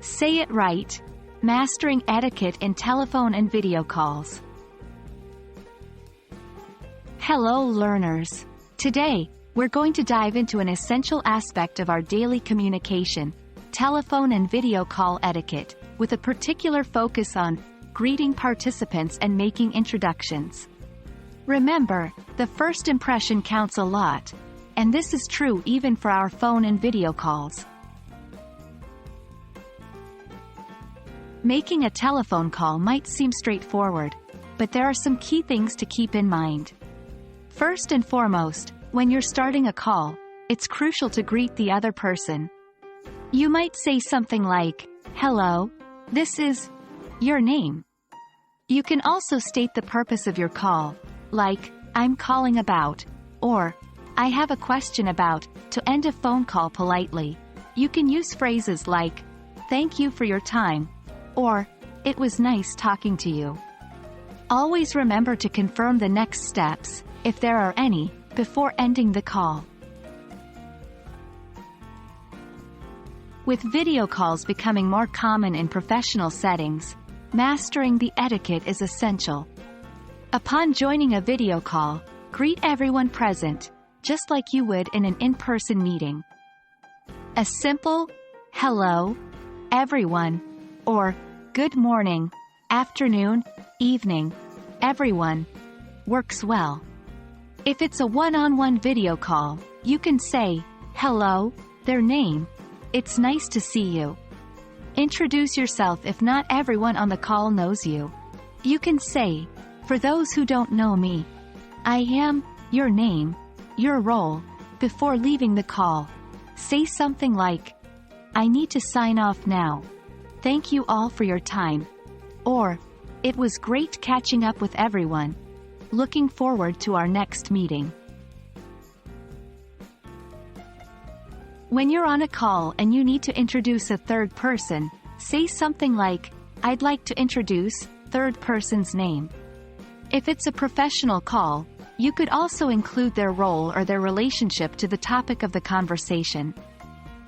Say it right. Mastering etiquette in telephone and video calls. Hello learners. Today, we're going to dive into an essential aspect of our daily communication, telephone and video call etiquette, with a particular focus on greeting participants and making introductions. Remember, the first impression counts a lot, and this is true even for our phone and video calls. Making a telephone call might seem straightforward, but there are some key things to keep in mind. First and foremost, when you're starting a call, it's crucial to greet the other person. You might say something like, "Hello, this is your name." You can also state the purpose of your call, like, "I'm calling about," or "I have a question about," to end a phone call politely. You can use phrases like, "Thank you for your time," or "It was nice talking to you." Always remember to confirm the next steps, if there are any, before ending the call. With video calls becoming more common in professional settings, mastering the etiquette is essential. Upon joining a video call, greet everyone present, just like you would in an in-person meeting. A simple, "Hello, everyone," or "Good morning, afternoon, evening, everyone," works well. If it's a one-on-one video call, you can say, "Hello, their name, it's nice to see you." Introduce yourself if not everyone on the call knows you. You can say, "For those who don't know me, I am," your name, your role, before leaving the call. Say something like, "I need to sign off now. Thank you all for your time." Or, "It was great catching up with everyone. Looking forward to our next meeting." When you're on a call and you need to introduce a third person, say something like, "I'd like to introduce," third person's name. If it's a professional call, you could also include their role or their relationship to the topic of the conversation.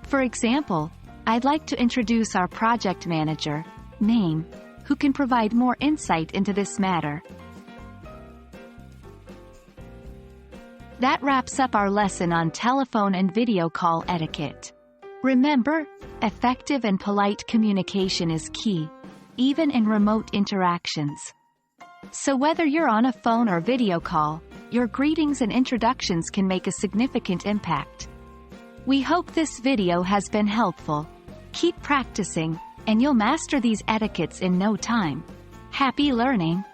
For example, "I'd like to introduce our project manager," name, who can provide more insight into this matter. That wraps up our lesson on telephone and video call etiquette. Remember, effective and polite communication is key, even in remote interactions. So whether you're on a phone or video call, your greetings and introductions can make a significant impact. We hope this video has been helpful. Keep practicing, and you'll master these etiquettes in no time. Happy learning!